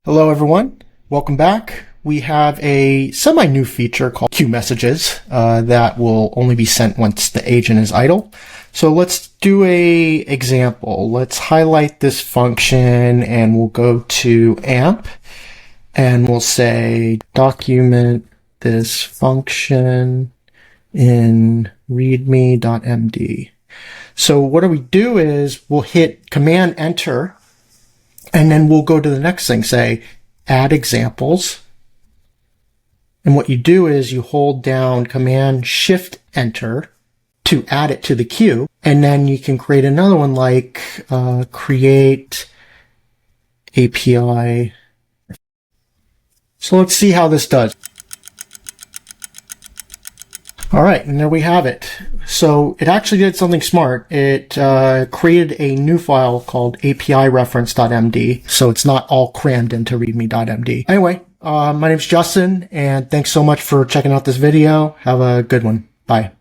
Hello everyone, welcome back. We have a semi-new feature called queue messages that will only be sent once the agent is idle. So let's do a example. Let's highlight this function and we'll go to AMP and we'll say document this function in readme.md. So what we do is we'll hit Command Enter and then we'll go to the next thing, say add examples. And what you do is you hold down Command Shift Enter to add it to the queue. And then you can create another one like create API. So let's see how this does. All right, and there we have it. So it actually did something smart. It created a new file called apireference.md, so it's not all crammed into readme.md. Anyway, my name's Justin, and thanks so much for checking out this video. Have a good one. Bye.